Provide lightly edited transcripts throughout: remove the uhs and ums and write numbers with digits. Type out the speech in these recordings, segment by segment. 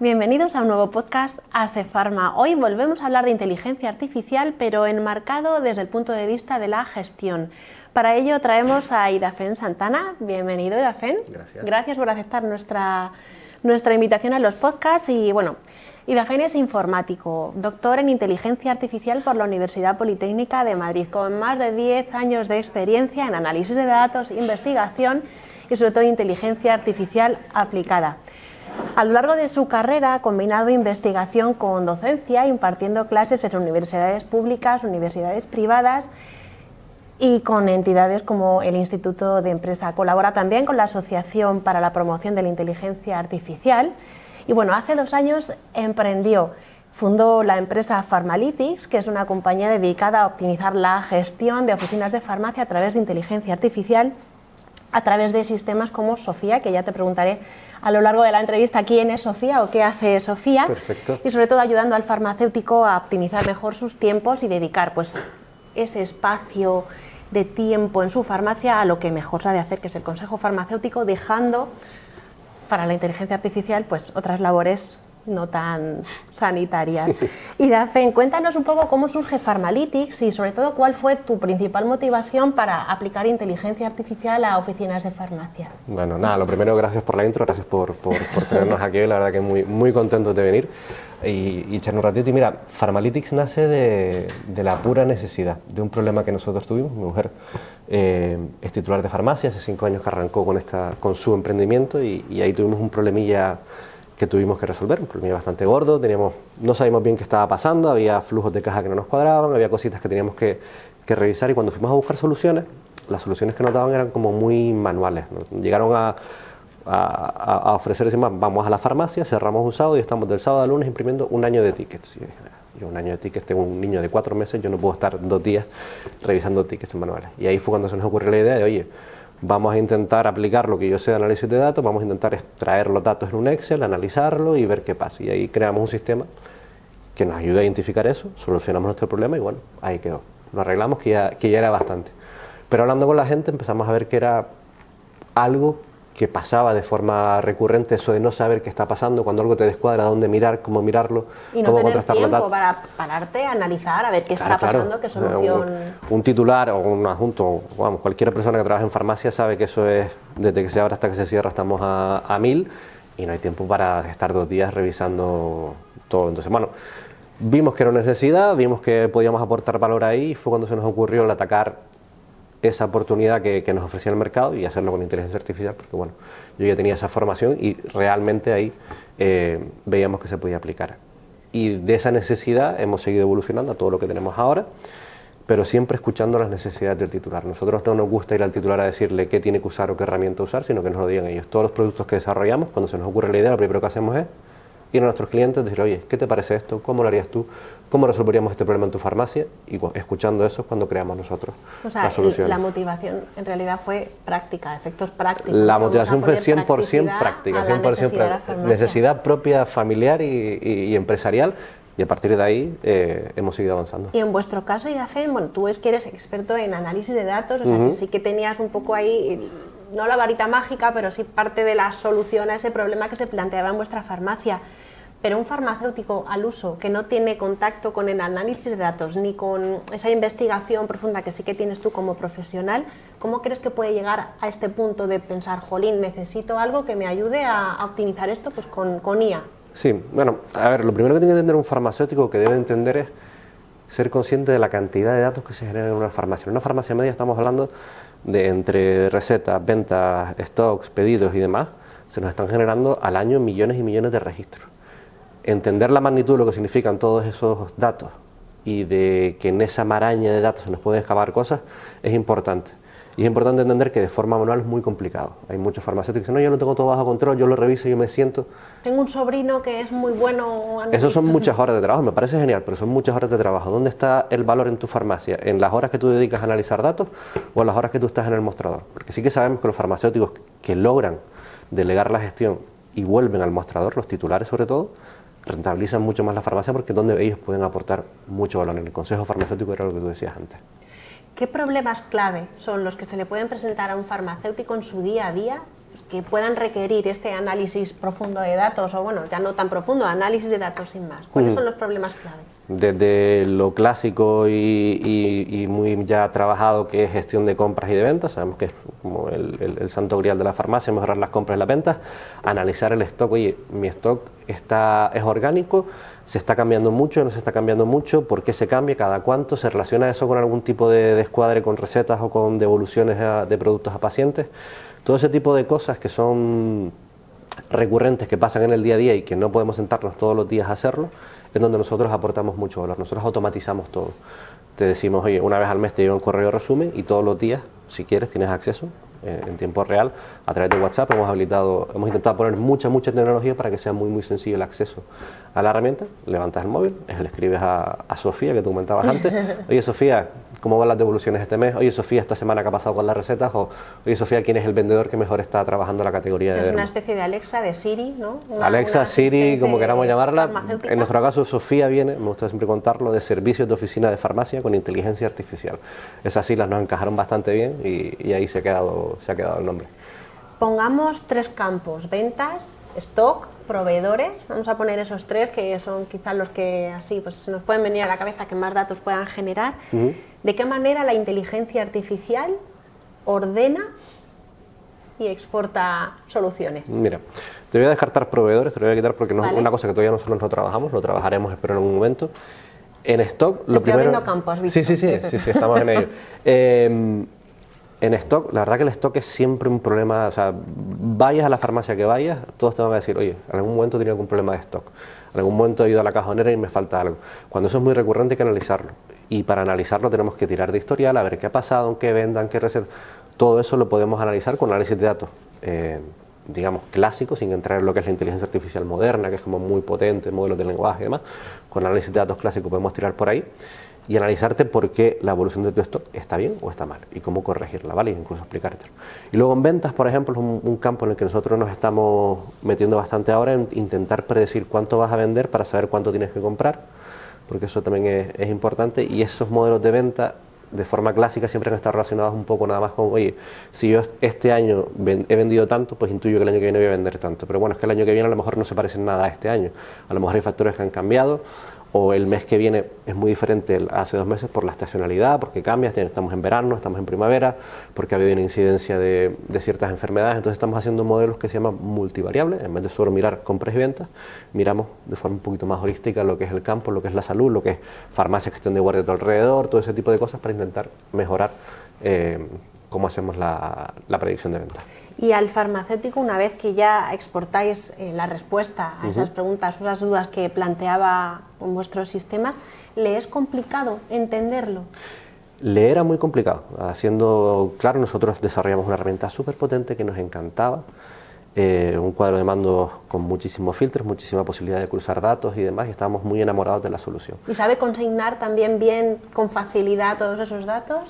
Bienvenidos a un nuevo podcast ASE Pharma. Hoy volvemos a hablar de inteligencia artificial, pero enmarcado desde el punto de vista de la gestión. Para ello traemos a Idafen Santana. Bienvenido, Idafen. Gracias. Gracias por aceptar nuestra invitación a los podcasts. Y bueno, Idafen es informático, doctor en inteligencia artificial por la Universidad Politécnica de Madrid, con más de 10 años de experiencia en análisis de datos, investigación y sobre todo inteligencia artificial aplicada. A lo largo de su carrera ha combinado investigación con docencia, impartiendo clases en universidades públicas, universidades privadas y con entidades como el Instituto de Empresa. Colabora también con la Asociación para la Promoción de la Inteligencia Artificial y bueno, hace 2 años fundó la empresa Pharmalytics, que es una compañía dedicada a optimizar la gestión de oficinas de farmacia a través de inteligencia artificial, a través de sistemas como Sofía, que ya te preguntaré a lo largo de la entrevista quién es Sofía o qué hace Sofía. Perfecto. Y sobre todo ayudando al farmacéutico a optimizar mejor sus tiempos y dedicar pues ese espacio de tiempo en su farmacia a lo que mejor sabe hacer, que es el consejo farmacéutico, dejando para la inteligencia artificial pues otras labores no tan sanitarias. Idafen, cuéntanos un poco cómo surge Pharmalytics y sobre todo cuál fue tu principal motivación para aplicar inteligencia artificial a oficinas de farmacia. Bueno, nada, lo primero, gracias por la intro, gracias por tenernos aquí, la verdad que muy contentos de venir y echarnos un ratito. Y mira, Pharmalytics nace de la pura necesidad, de un problema que nosotros tuvimos. Mi mujer es titular de farmacia, hace 5 años que arrancó con su emprendimiento y ahí tuvimos un problemilla que tuvimos que resolver, un problema bastante gordo, no sabíamos bien qué estaba pasando, había flujos de caja que no nos cuadraban, había cositas que teníamos que revisar y cuando fuimos a buscar soluciones, las soluciones que nos daban eran como muy manuales, ¿no? Llegaron a ofrecer, decir, vamos a la farmacia, cerramos un sábado y estamos del sábado al lunes imprimiendo 1 año de tickets. Y yo 1 año de tickets, tengo un niño de 4 meses, yo no puedo estar 2 días revisando tickets manuales. Y ahí fue cuando se nos ocurrió la idea de, oye, vamos a intentar aplicar lo que yo sé de análisis de datos, vamos a intentar extraer los datos en un Excel, analizarlo y ver qué pasa. Y ahí creamos un sistema que nos ayude a identificar eso, solucionamos nuestro problema y bueno, ahí quedó. Lo arreglamos, que ya era bastante. Pero hablando con la gente empezamos a ver que era algo que pasaba de forma recurrente, eso de no saber qué está pasando, cuando algo te descuadra, dónde mirar, cómo mirarlo, y no cómo tener contrastar los datos. tiempo para pararte, analizar, a ver qué está pasando, qué solución. Un titular o un adjunto, vamos, cualquier persona que trabaje en farmacia sabe que eso es, desde que se abre hasta que se cierra estamos a 1000 y no hay tiempo para estar 2 días revisando todo. Entonces, bueno, vimos que era una necesidad, vimos que podíamos aportar valor ahí y fue cuando se nos ocurrió el atacar esa oportunidad que nos ofrecía el mercado y hacerlo con inteligencia artificial, porque bueno, yo ya tenía esa formación y realmente ahí veíamos que se podía aplicar. Y de esa necesidad hemos seguido evolucionando a todo lo que tenemos ahora, pero siempre escuchando las necesidades del titular. Nosotros no nos gusta ir al titular a decirle qué tiene que usar o qué herramienta usar, sino que nos lo digan ellos. Todos los productos que desarrollamos, cuando se nos ocurre la idea, lo primero que hacemos es ir a nuestros clientes y decir, oye, ¿qué te parece esto? ¿Cómo lo harías tú? ¿Cómo resolveríamos este problema en tu farmacia? Y escuchando eso es cuando creamos nosotros la solución. La motivación en realidad fue práctica, efectos prácticos. La motivación fue 100% práctica, 100% necesidad propia familiar y empresarial. Y a partir de ahí hemos seguido avanzando. Y en vuestro caso, Idafen, bueno, tú es que eres experto en análisis de datos, o sea que sí que tenías un poco ahí, no la varita mágica, pero sí parte de la solución a ese problema que se planteaba en vuestra farmacia. Pero un farmacéutico al uso que no tiene contacto con el análisis de datos ni con esa investigación profunda que sí que tienes tú como profesional, ¿cómo crees que puede llegar a este punto de pensar, jolín, necesito algo que me ayude a optimizar esto pues con IA? Sí, bueno, a ver, lo primero que tiene que entender un farmacéutico que debe entender es ser consciente de la cantidad de datos que se generan en una farmacia. En una farmacia media estamos hablando de entre recetas, ventas, stocks, pedidos y demás, se nos están generando al año millones y millones de registros. Entender la magnitud de lo que significan todos esos datos y de que en esa maraña de datos se nos pueden escapar cosas es importante. Y es importante entender que de forma manual es muy complicado. Hay muchos farmacéuticos que dicen, no, yo no tengo todo bajo control, yo lo reviso, yo me siento. Tengo un sobrino que es muy bueno. Eso son muchas horas de trabajo, me parece genial, pero son muchas horas de trabajo. ¿Dónde está el valor en tu farmacia? ¿En las horas que tú dedicas a analizar datos o en las horas que tú estás en el mostrador? Porque sí que sabemos que los farmacéuticos que logran delegar la gestión y vuelven al mostrador, los titulares sobre todo, rentabilizan mucho más la farmacia porque es donde ellos pueden aportar mucho valor. En el consejo farmacéutico era lo que tú decías antes. ¿Qué problemas clave son los que se le pueden presentar a un farmacéutico en su día a día que puedan requerir este análisis profundo de datos, o bueno, ya no tan profundo, análisis de datos sin más? ¿Cuáles son los problemas clave? Desde lo clásico y muy ya trabajado, que es gestión de compras y de ventas, sabemos que es como el santo grial de la farmacia, mejorar las compras y las ventas, analizar el stock. Oye, mi stock es orgánico, se está cambiando mucho, no se está cambiando mucho, ¿por qué se cambia? ¿Cada cuánto? ¿Se relaciona eso con algún tipo de descuadre con recetas o con devoluciones de productos a pacientes? Todo ese tipo de cosas que son recurrentes, que pasan en el día a día y que no podemos sentarnos todos los días a hacerlo, es donde nosotros aportamos mucho valor. Nosotros automatizamos todo. Te decimos, oye, una vez al mes te llega un correo resumen y todos los días, si quieres, tienes acceso en tiempo real a través de WhatsApp. Hemos intentado poner mucha tecnología para que sea muy sencillo el acceso a la herramienta. Levantas el móvil, le escribes a Sofía, que tú comentabas antes, oye Sofía, ¿cómo van las devoluciones este mes? Oye Sofía, esta semana ¿qué ha pasado con las recetas? O oye Sofía, ¿quién es el vendedor que mejor está trabajando la categoría de dermo? Es una especie de Alexa, de Siri, ¿no? Alexa, Siri, como queramos llamarla. En nuestro caso Sofía viene, me gusta siempre contarlo, de servicios de oficina de farmacia con inteligencia artificial. Esas siglas nos encajaron bastante bien y ahí se ha quedado el nombre. Pongamos 3 campos: ventas, stock, proveedores. Vamos a poner esos 3, que son quizás los que así pues se nos pueden venir a la cabeza, que más datos puedan generar. ¿De qué manera la inteligencia artificial ordena y exporta soluciones? Mira, te voy a descartar proveedores, te lo voy a quitar porque no es una cosa que todavía nosotros no trabajamos, lo trabajaremos, espero, en algún momento. En stock, lo primero... Estoy abriendo campos, ¿viste? Sí, estamos en ello. En stock, la verdad que el stock es siempre un problema. O sea, vayas a la farmacia que vayas, todos te van a decir, oye, en algún momento he tenido algún problema de stock, en algún momento he ido a la cajonera y me falta algo. Cuando eso es muy recurrente hay que analizarlo, y para analizarlo tenemos que tirar de historial, a ver qué ha pasado, en qué vendan, qué recetas. Todo eso lo podemos analizar con análisis de datos, digamos, clásico, sin entrar en lo que es la inteligencia artificial moderna, que es como muy potente, modelos de lenguaje y demás. Con análisis de datos clásico podemos tirar por ahí y analizarte por qué la evolución de tu stock está bien o está mal y cómo corregirla, ¿vale? Incluso explicártelo. Y luego en ventas, por ejemplo, es un campo en el que nosotros nos estamos metiendo bastante ahora, en intentar predecir cuánto vas a vender para saber cuánto tienes que comprar, porque eso también es importante. Y esos modelos de venta, de forma clásica, siempre han estado relacionados un poco nada más con, oye, si yo este año he vendido tanto, pues intuyo que el año que viene voy a vender tanto. Pero bueno, es que el año que viene a lo mejor no se parece en nada a este año. A lo mejor hay factores que han cambiado, o el mes que viene es muy diferente hace 2 meses por la estacionalidad, porque cambia, estamos en verano, estamos en primavera, porque ha habido una incidencia de ciertas enfermedades. Entonces estamos haciendo modelos que se llaman multivariables. En vez de solo mirar compras y ventas, miramos de forma un poquito más holística lo que es el campo, lo que es la salud, lo que es farmacias que estén de guardia a tu alrededor, todo ese tipo de cosas, para intentar mejorar cómo hacemos la predicción de ventas. Y al farmacéutico, una vez que ya exportáis la respuesta a esas preguntas, esas dudas que planteaba con vuestros sistemas, ¿le es complicado entenderlo? Le era muy complicado. Claro, nosotros desarrollamos una herramienta súper potente que nos encantaba, un cuadro de mando con muchísimos filtros, muchísima posibilidad de cruzar datos y demás, y estábamos muy enamorados de la solución. ¿Y sabe consignar también bien, con facilidad, todos esos datos?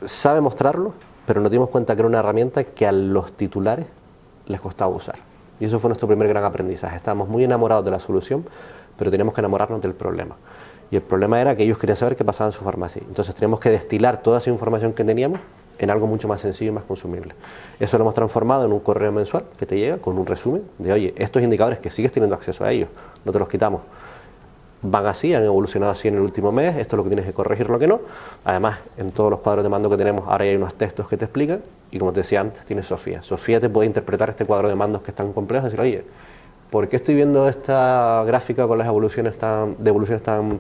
Sabe mostrarlo, pero nos dimos cuenta que era una herramienta que a los titulares les costaba usar. Y eso fue nuestro primer gran aprendizaje. Estábamos muy enamorados de la solución, pero teníamos que enamorarnos del problema. Y el problema era que ellos querían saber qué pasaba en su farmacia. Entonces teníamos que destilar toda esa información que teníamos en algo mucho más sencillo y más consumible. Eso lo hemos transformado en un correo mensual que te llega con un resumen de, oye, estos indicadores que sigues teniendo acceso a ellos, no te los quitamos. Van así, han evolucionado así en el último mes, esto es lo que tienes que corregir, lo que no. Además, en todos los cuadros de mando que tenemos, ahora hay unos textos que te explican, y como te decía antes, tienes Sofía. Sofía te puede interpretar este cuadro de mandos que es tan complejo y decir, oye, ¿por qué estoy viendo esta gráfica con las evoluciones tan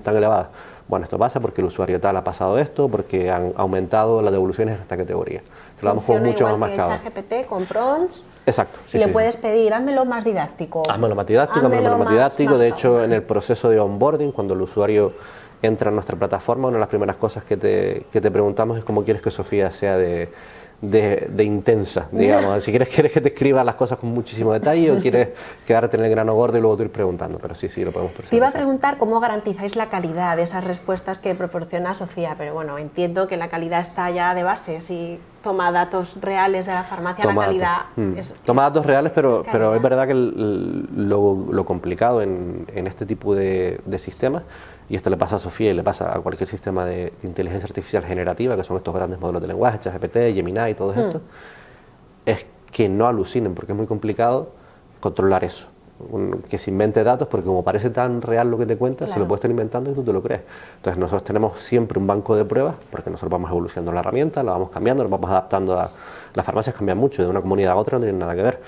elevadas? Bueno, esto pasa porque el usuario tal ha pasado esto, porque han aumentado las devoluciones en esta categoría. Te lo damos con mucho más marcado. ChatGPT con prompts. Exacto. Sí, le puedes pedir, házmelo más didáctico. Házmelo más didáctico, De hecho, en el proceso de onboarding, cuando el usuario entra en nuestra plataforma, una de las primeras cosas que te preguntamos es cómo quieres que Sofía sea de intensa, digamos. Si quieres que te escriba las cosas con muchísimo detalle, o quieres quedarte en el grano gordo y luego tú ir preguntando, pero sí, lo podemos personalizar. Te iba a preguntar cómo garantizáis la calidad de esas respuestas que proporciona Sofía, pero bueno, entiendo que la calidad está ya de base. Si toma datos reales de la farmacia, la calidad es... Toma datos reales, pero es verdad que lo complicado en este tipo de sistemas, y esto le pasa a Sofía y le pasa a cualquier sistema de inteligencia artificial generativa, que son estos grandes modelos de lenguaje, ChatGPT, Gemini y todo esto, es que no alucinen, porque es muy complicado controlar eso. Que se invente datos, porque como parece tan real lo que te cuentas, Claro. se lo puede estar inventando y tú te lo crees. Entonces nosotros tenemos siempre un banco de pruebas, porque nosotros vamos evolucionando la herramienta, la vamos cambiando, la vamos adaptando a... Las farmacias cambian mucho, de una comunidad a otra no tienen nada que ver.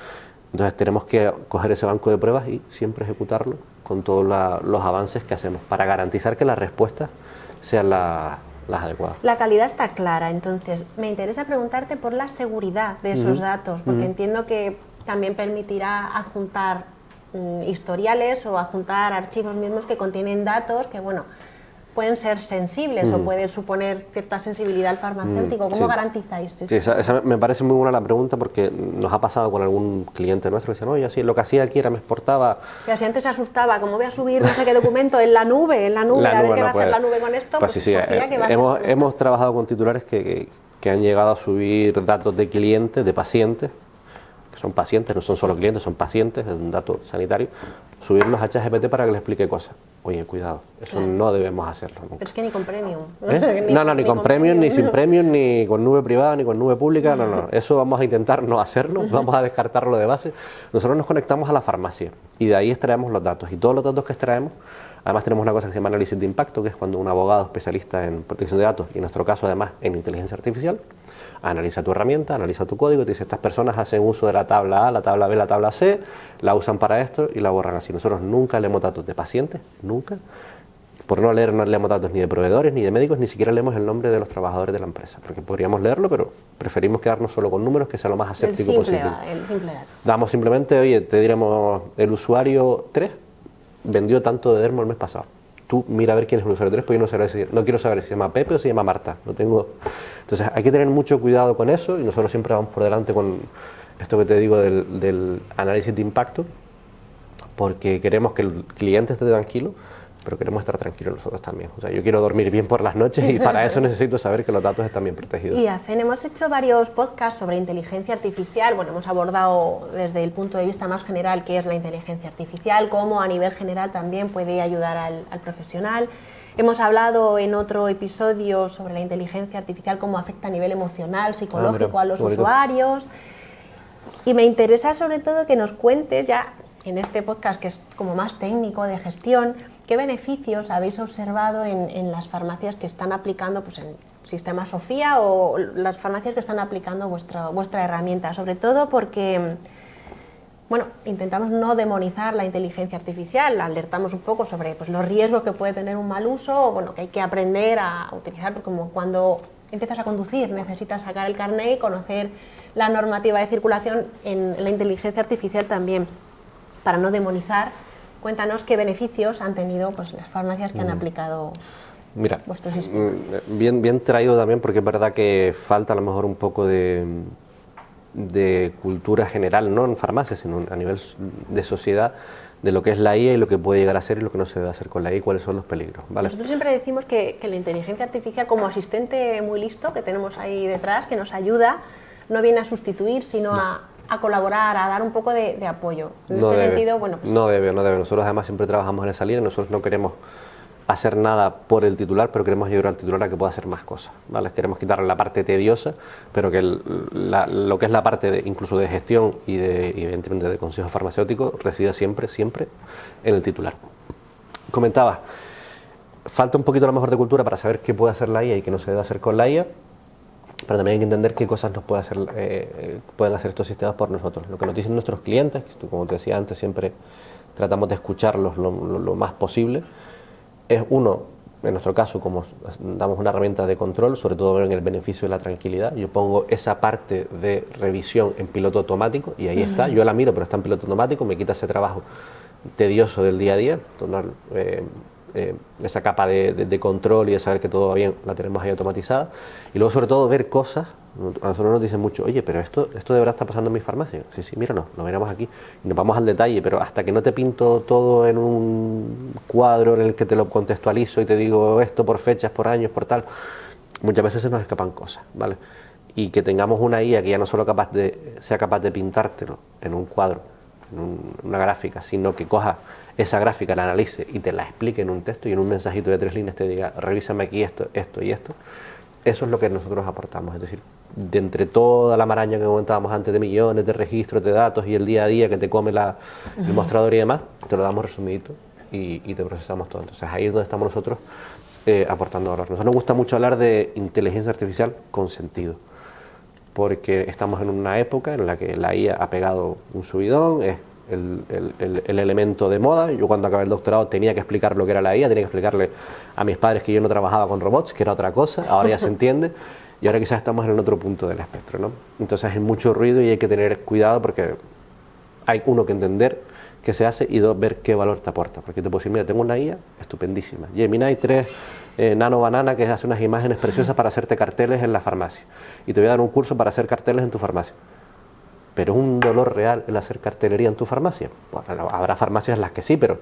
Entonces tenemos que coger ese banco de pruebas y siempre ejecutarlo con todos los avances que hacemos, para garantizar que las respuestas sean las adecuadas. La calidad está clara, entonces me interesa preguntarte por la seguridad de esos datos, porque entiendo que también permitirá adjuntar historiales o adjuntar archivos mismos que contienen datos que, bueno, pueden ser sensibles o pueden suponer cierta sensibilidad al farmacéutico. ¿Cómo Sí. garantizáis eso? Sí, esa me parece muy buena la pregunta, porque nos ha pasado con algún cliente nuestro que decía, no, yo sí, lo que hacía aquí era me exportaba... O sea, si antes se asustaba, ¿cómo voy a subir no sé qué documento en la nube, a ver qué va a hacer la nube con esto? Pues sí, sí, Sofía, ¿qué va a hacer? hemos trabajado con titulares que han llegado a subir datos de clientes, de pacientes, que son pacientes, no son solo clientes, son pacientes, es un dato sanitario, subirlos a ChatGPT para que les explique cosas. Oye, cuidado, eso Claro. no debemos hacerlo nunca. Pero es que ni con premium. ¿Eh? Ni con premium, ni sin premium, ni con nube privada, ni con nube pública, no. Eso vamos a intentar no hacerlo, vamos a descartarlo de base. Nosotros nos conectamos a la farmacia y de ahí extraemos los datos. Y todos los datos que extraemos, además tenemos una cosa que se llama análisis de impacto, que es cuando un abogado especialista en protección de datos, y en nuestro caso además en inteligencia artificial, analiza tu herramienta, analiza tu código, te dice, estas personas hacen uso de la tabla A, la tabla B, la tabla C, la usan para esto y la borran así. Nosotros nunca leemos datos de pacientes, nunca. Por no leer, no leemos datos ni de proveedores, ni de médicos, ni siquiera leemos el nombre de los trabajadores de la empresa, porque podríamos leerlo, pero preferimos quedarnos solo con números, que sea lo más aséptico posible. El simple dato. Damos simplemente, oye, te diremos, el usuario 3 vendió tanto de Dermo el mes pasado. Tú mira a ver quién es el usuario 3, porque yo no quiero saber si se llama Pepe o si se llama Marta. No tengo... Entonces hay que tener mucho cuidado con eso, y nosotros siempre vamos por delante con esto que te digo del análisis de impacto, porque queremos que el cliente esté tranquilo, pero queremos estar tranquilos nosotros también. O sea, yo quiero dormir bien por las noches y para eso necesito saber que los datos están bien protegidos. Y AFEN, hemos hecho varios podcasts sobre inteligencia artificial. Bueno, hemos abordado desde el punto de vista más general qué es la inteligencia artificial, cómo a nivel general también puede ayudar al profesional. Hemos hablado en otro episodio sobre la inteligencia artificial, cómo afecta a nivel emocional, psicológico a los usuarios. Y me interesa sobre todo que nos cuentes ya en este podcast, que es como más técnico de gestión, ¿qué beneficios habéis observado en las farmacias que están aplicando, pues en Sistema Sofía, o las farmacias que están aplicando vuestra herramienta? Sobre todo porque, bueno, intentamos no demonizar la inteligencia artificial, alertamos un poco sobre pues, los riesgos que puede tener un mal uso, bueno, que hay que aprender a utilizar, pues, como cuando empiezas a conducir, necesitas sacar el carnet y conocer la normativa de circulación. En la inteligencia artificial también, para no demonizar. Cuéntanos qué beneficios han tenido pues, las farmacias que han aplicado vuestro sistema. Bien traído también, porque es verdad que falta a lo mejor un poco de cultura general, no en farmacias, sino a nivel de sociedad, de lo que es la IA y lo que puede llegar a ser y lo que no se debe hacer con la IA y cuáles son los peligros. ¿Vale? Nosotros siempre decimos que la inteligencia artificial, como asistente muy listo que tenemos ahí detrás, que nos ayuda, no viene a sustituir, sino a colaborar, a dar un poco de apoyo. En este sentido, bueno, pues... No debe. Nosotros además siempre trabajamos en esa línea. Nosotros no queremos hacer nada por el titular, pero queremos ayudar al titular a que pueda hacer más cosas, ¿vale? Queremos quitarle la parte tediosa, pero que lo que es la parte incluso de gestión y evidentemente de consejo farmacéutico resida siempre en el titular. Comentaba, falta un poquito a lo mejor de cultura para saber qué puede hacer la IA y qué no se debe hacer con la IA, pero también hay que entender qué cosas nos pueden hacer estos sistemas por nosotros. Lo que nos dicen nuestros clientes, que como te decía antes, siempre tratamos de escucharlos lo más posible, es uno, en nuestro caso, como damos una herramienta de control, sobre todo en el beneficio de la tranquilidad, yo pongo esa parte de revisión en piloto automático y ahí está, yo la miro pero está en piloto automático, me quita ese trabajo tedioso del día a día, esa capa de control y de saber que todo va bien, la tenemos ahí automatizada. Y luego sobre todo ver cosas. A nosotros nos dicen mucho, oye, pero esto de verdad está pasando en mi farmacia. Sí, míranos, lo miramos aquí y nos vamos al detalle, pero hasta que no te pinto todo en un cuadro en el que te lo contextualizo y te digo esto por fechas, por años, por tal, muchas veces se nos escapan cosas, ¿vale? Y que tengamos una IA que ya no solo sea capaz de pintártelo en un cuadro, en una gráfica, sino que coja esa gráfica, la analice y te la explique en un texto y en un mensajito de 3 líneas te diga, revísame aquí esto y esto. eso es lo que nosotros aportamos, es decir, de entre toda la maraña que comentábamos antes de millones de registros de datos y el día a día que te come el mostrador y demás, te lo damos resumidito y te procesamos todo. Entonces ahí es donde estamos nosotros aportando valor. Nosotros nos gusta mucho hablar de inteligencia artificial con sentido, porque estamos en una época en la que la IA ha pegado un subidón, es el elemento de moda. Yo cuando acabé el doctorado tenía que explicar lo que era la IA, tenía que explicarle a mis padres que yo no trabajaba con robots, que era otra cosa, ahora ya se entiende, y ahora quizás estamos en el otro punto del espectro, ¿no? Entonces hay mucho ruido y hay que tener cuidado porque hay uno que entender qué se hace y dos, ver qué valor te aporta, porque te puedo decir, mira, tengo una IA estupendísima, Gemini 3 Nano Banana que hace unas imágenes preciosas para hacerte carteles en la farmacia y te voy a dar un curso para hacer carteles en tu farmacia. Pero es un dolor real el hacer cartelería en tu farmacia. Bueno, habrá farmacias en las que sí, pero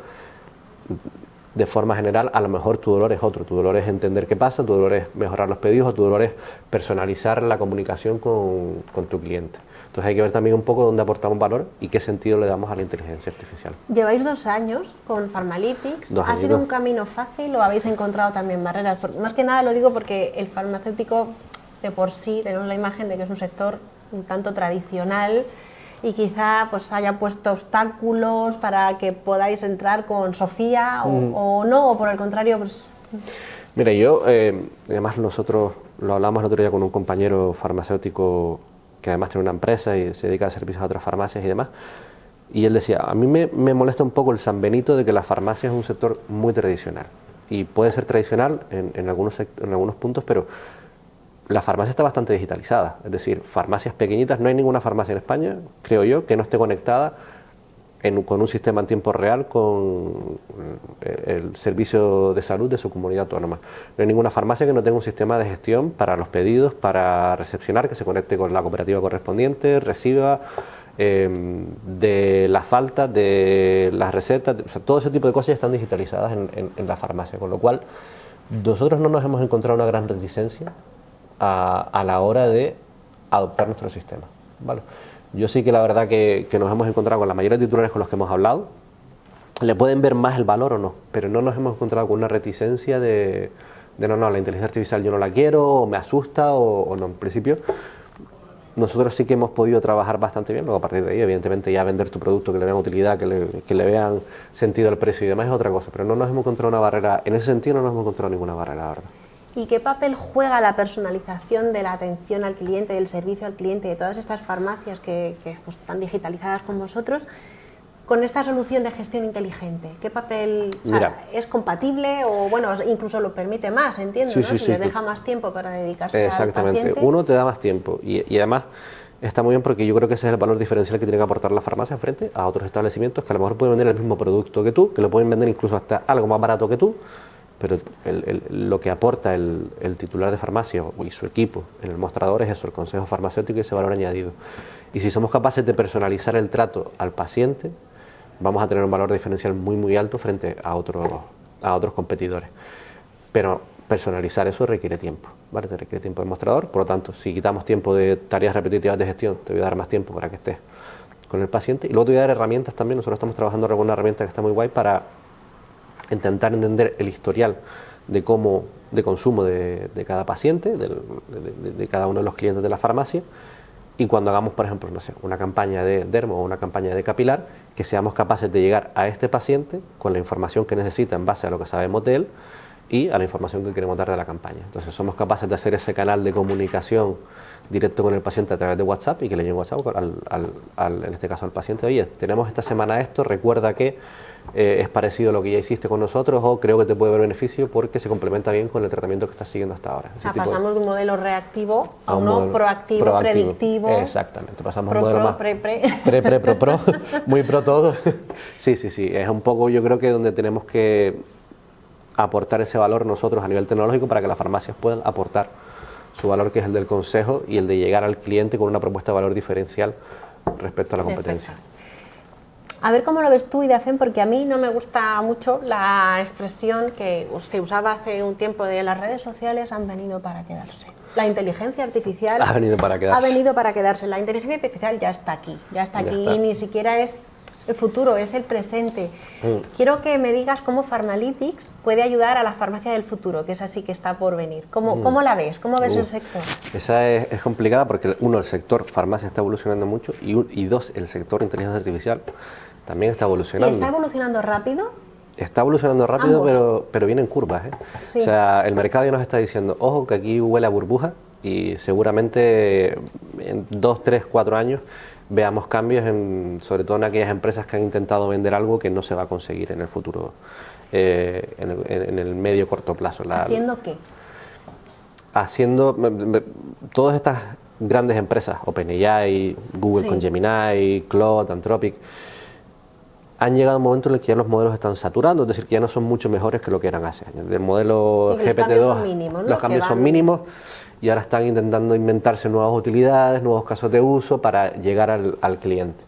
de forma general a lo mejor tu dolor es otro. Tu dolor es entender qué pasa, tu dolor es mejorar los pedidos, o tu dolor es personalizar la comunicación con tu cliente. Entonces hay que ver también un poco dónde aportamos valor y qué sentido le damos a la inteligencia artificial. Lleváis 2 años con Farmalytics. ¿Ha sido un camino fácil o habéis encontrado también barreras? Porque, más que nada lo digo porque el farmacéutico de por sí tenemos la imagen de que es un sector un tanto tradicional y quizá pues haya puesto obstáculos para que podáis entrar con Sofía o no, o por el contrario pues... Mira, además nosotros lo hablamos el otro día con un compañero farmacéutico que además tiene una empresa y se dedica a servicios a otras farmacias y demás, y él decía, a mí me molesta un poco el San Benito de que la farmacia es un sector muy tradicional, y puede ser tradicional en algunos puntos, pero la farmacia está bastante digitalizada, es decir, farmacias pequeñitas, no hay ninguna farmacia en España, creo yo, que no esté conectada con un sistema en tiempo real con el servicio de salud de su comunidad autónoma. No hay ninguna farmacia que no tenga un sistema de gestión para los pedidos, para recepcionar, que se conecte con la cooperativa correspondiente, reciba de las faltas, de las recetas, o sea, todo ese tipo de cosas ya están digitalizadas en la farmacia, con lo cual nosotros no nos hemos encontrado una gran reticencia a la hora de adoptar nuestro sistema, ¿vale? Yo sí que la verdad que nos hemos encontrado con la mayoría de titulares con los que hemos hablado, le pueden ver más el valor o no, pero no nos hemos encontrado con una reticencia de no, la inteligencia artificial yo no la quiero, o me asusta, o no. En principio, nosotros sí que hemos podido trabajar bastante bien, luego a partir de ahí, evidentemente, ya vender tu producto, que le vean utilidad, que le vean sentido al precio y demás es otra cosa, pero no nos hemos encontrado una barrera, en ese sentido no nos hemos encontrado ninguna barrera, la verdad. ¿Y qué papel juega la personalización de la atención al cliente, del servicio al cliente, de todas estas farmacias que pues, están digitalizadas con vosotros, con esta solución de gestión inteligente? ¿Qué papel es compatible o bueno, incluso lo permite más, entiendo, ¿no? Si les deja más tiempo para dedicarse al paciente. Uno te da más tiempo y además está muy bien porque yo creo que ese es el valor diferencial que tiene que aportar la farmacia frente a otros establecimientos que a lo mejor pueden vender el mismo producto que tú, que lo pueden vender incluso hasta algo más barato que tú, pero lo que aporta el titular de farmacia y su equipo en el mostrador es eso, el consejo farmacéutico y ese valor añadido. Y si somos capaces de personalizar el trato al paciente, vamos a tener un valor diferencial muy muy alto frente a otros competidores. Pero personalizar eso requiere tiempo, ¿vale? Te requiere tiempo de mostrador, por lo tanto, si quitamos tiempo de tareas repetitivas de gestión, te voy a dar más tiempo para que estés con el paciente. Y luego te voy a dar herramientas también, nosotros estamos trabajando con una herramienta que está muy guay para intentar entender el historial de consumo de cada paciente, de cada uno de los clientes de la farmacia, y cuando hagamos, por ejemplo, no sé, una campaña de dermo o una campaña de capilar, que seamos capaces de llegar a este paciente con la información que necesita en base a lo que sabemos de él y a la información que queremos dar de la campaña. Entonces somos capaces de hacer ese canal de comunicación directo con el paciente a través de WhatsApp y que le llegue WhatsApp en este caso al paciente, oye, tenemos esta semana esto, recuerda que es parecido a lo que ya hiciste con nosotros o creo que te puede haber beneficio porque se complementa bien con el tratamiento que estás siguiendo hasta ahora. O sea, pasamos de un modelo reactivo a uno proactivo, predictivo. Exactamente, pasamos a un modelo más pro, muy pro todo. Sí, es un poco yo creo que donde tenemos que aportar ese valor nosotros a nivel tecnológico para que las farmacias puedan aportar su valor, que es el del consejo y el de llegar al cliente con una propuesta de valor diferencial respecto a la competencia. Perfecto. A ver cómo lo ves tú, Idafen, porque a mí no me gusta mucho la expresión que se usaba hace un tiempo de las redes sociales han venido para quedarse. La inteligencia artificial ha venido para quedarse. Ha venido para quedarse. La inteligencia artificial ya está aquí y ni siquiera es el futuro, es el presente. Quiero que me digas cómo Pharmalytics puede ayudar a la farmacia del futuro, que es así que está por venir. ¿Cómo la ves? ¿Cómo ves el sector? Esa es complicada porque, uno, el sector farmacia está evolucionando mucho y dos, el sector inteligencia artificial también está evolucionando. ¿Está evolucionando rápido? Está evolucionando rápido, pero viene en curvas, ¿eh? Sí. O sea, el mercado ya nos está diciendo, ojo, que aquí huele a burbuja y seguramente en 2, 3, 4 años veamos cambios, sobre todo en aquellas empresas que han intentado vender algo que no se va a conseguir en el futuro, en el medio corto plazo. ¿Haciendo qué? Haciendo todas estas grandes empresas, OpenAI, Google con Gemini, Claude, Anthropic, han llegado a un momento en el que ya los modelos están saturando, es decir, que ya no son mucho mejores que lo que eran hace años. El modelo GPT-2, los cambios son mínimos, ¿no? Los cambios son mínimos y ahora están intentando inventarse nuevas utilidades, nuevos casos de uso para llegar al cliente.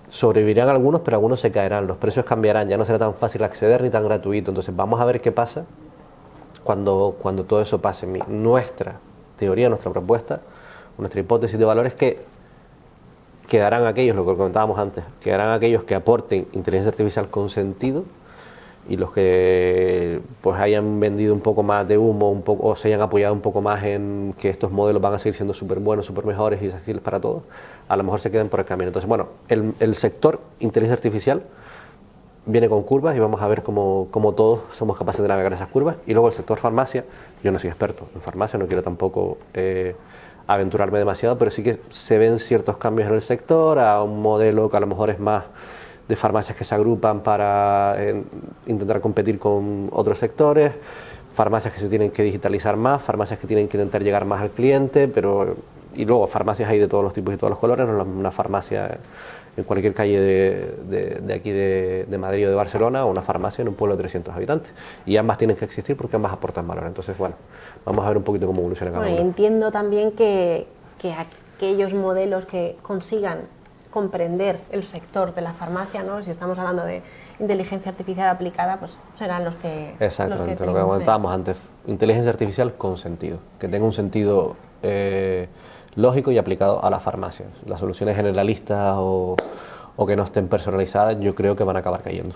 Sobrevivirán algunos, pero algunos se caerán, los precios cambiarán, ya no será tan fácil acceder ni tan gratuito. Entonces vamos a ver qué pasa cuando todo eso pase. Nuestra teoría, nuestra propuesta, nuestra hipótesis de valor es que quedarán aquellos, lo que comentábamos antes, quedarán aquellos que aporten inteligencia artificial con sentido y los que pues hayan vendido un poco más de humo o se hayan apoyado un poco más en que estos modelos van a seguir siendo súper buenos, súper mejores y accesibles para todos, a lo mejor se queden por el camino. Entonces, bueno, el sector inteligencia artificial viene con curvas y vamos a ver cómo todos somos capaces de navegar esas curvas. Y luego el sector farmacia, yo no soy experto en farmacia, no quiero tampoco aventurarme demasiado, pero sí que se ven ciertos cambios en el sector, a un modelo que a lo mejor es más de farmacias que se agrupan para intentar competir con otros sectores, farmacias que se tienen que digitalizar más, farmacias que tienen que intentar llegar más al cliente, y luego farmacias hay de todos los tipos y todos los colores, no es una farmacia en cualquier calle de aquí de Madrid o de Barcelona, o una farmacia en un pueblo de 300 habitantes. Y ambas tienen que existir porque ambas aportan valor. Entonces, bueno, vamos a ver un poquito cómo evoluciona cada uno. Entiendo también que aquellos modelos que consigan comprender el sector de la farmacia, ¿no? Si estamos hablando de inteligencia artificial aplicada, pues serán los que Exactamente, lo que comentábamos antes, inteligencia artificial con sentido, que tenga un sentido lógico y aplicado a las farmacias. Las soluciones generalistas o que no estén personalizadas, yo creo que van a acabar cayendo.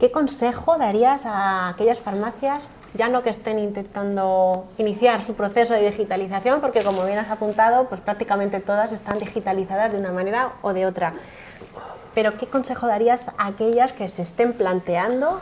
¿Qué consejo darías a aquellas farmacias, ya no que estén intentando iniciar su proceso de digitalización, porque como bien has apuntado, pues prácticamente todas están digitalizadas de una manera o de otra, pero qué consejo darías a aquellas que se estén planteando,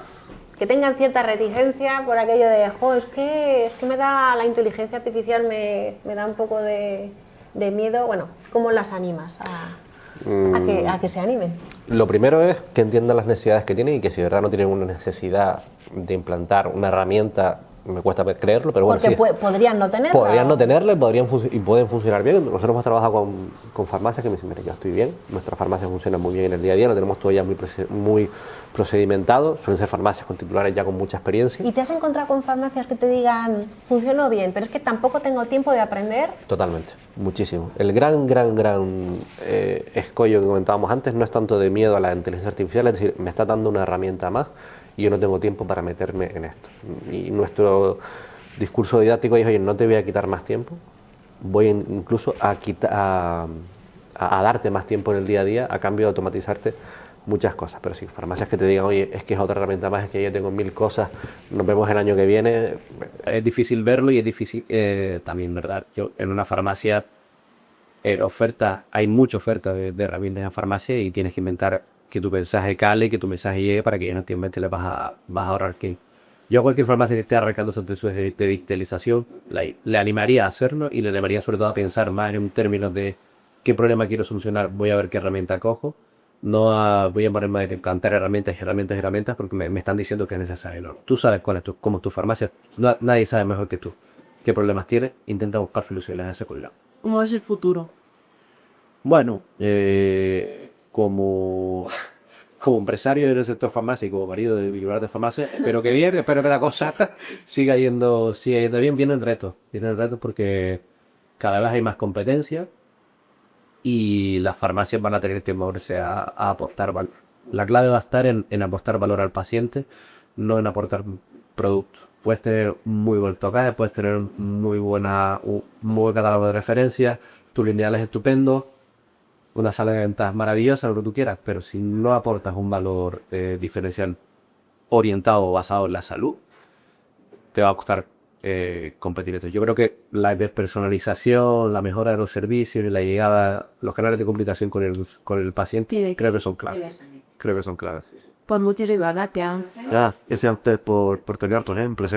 que tengan cierta reticencia por aquello de, es que me da la inteligencia artificial, me da un poco de miedo? Bueno, ¿cómo las animas a que se animen? Lo primero es que entiendan las necesidades que tienen y que si de verdad no tienen una necesidad de implantar una herramienta, me cuesta creerlo, pero bueno, porque sí, podrían no tenerla. Podrían no tenerla y pueden funcionar bien. Nosotros hemos trabajado con farmacias que me dicen, mira, yo estoy bien, nuestra farmacia funciona muy bien en el día a día, lo tenemos todo ya muy procedimentado, suelen ser farmacias con titulares ya con mucha experiencia. ¿Y te has encontrado con farmacias que te digan, funcionó bien, pero es que tampoco tengo tiempo de aprender? Totalmente, muchísimo. El gran escollo que comentábamos antes no es tanto de miedo a la inteligencia artificial, es decir, me está dando una herramienta más y yo no tengo tiempo para meterme en esto. Y nuestro discurso didáctico es, oye, no te voy a quitar más tiempo, voy incluso a darte más tiempo en el día a día a cambio de automatizarte muchas cosas. Pero sí, farmacias que te digan, oye, es que es otra herramienta más, es que yo tengo 1000 cosas, nos vemos el año que viene. Es difícil verlo y es difícil también, ¿verdad? Yo en una farmacia hay mucha oferta de herramientas en farmacia y tienes que inventar que tu mensaje cale, que tu mensaje llegue para que ya no te inventes, le vas a ahorrar que yo a cualquier farmacia que esté arrancando su proceso de digitalización le animaría a hacerlo y le animaría sobre todo a pensar más en términos de qué problema quiero solucionar, voy a ver qué herramienta cojo, voy a ponerme a cantar herramientas porque me están diciendo que es necesario. ¿No? Tú sabes cómo es tu farmacia, nadie sabe mejor que tú qué problemas tienes, intenta buscar soluciones a ese problema. ¿Cómo es el futuro? Bueno, como empresario del sector farmacia y como marido de titular de farmacia, espero que la cosa siga yendo bien. Vienen retos porque cada vez hay más competencia y las farmacias van a tener que moverse a aportar valor. La clave va a estar en aportar valor al paciente, no en aportar productos. Puedes tener muy buen toque, puedes tener un muy buen catálogo de referencias, tu lineal es estupendo, una sala de ventas maravillosa, lo que tú quieras, pero si no aportas un valor diferencial orientado o basado en la salud, te va a costar competir esto. Yo creo que la despersonalización, la mejora de los servicios y la llegada, los canales de comunicación con el paciente, creo que son claves. Creo que son claves. Pues muchísimas gracias. Ya, gracias a usted por tener tu ejemplo, ¿sí?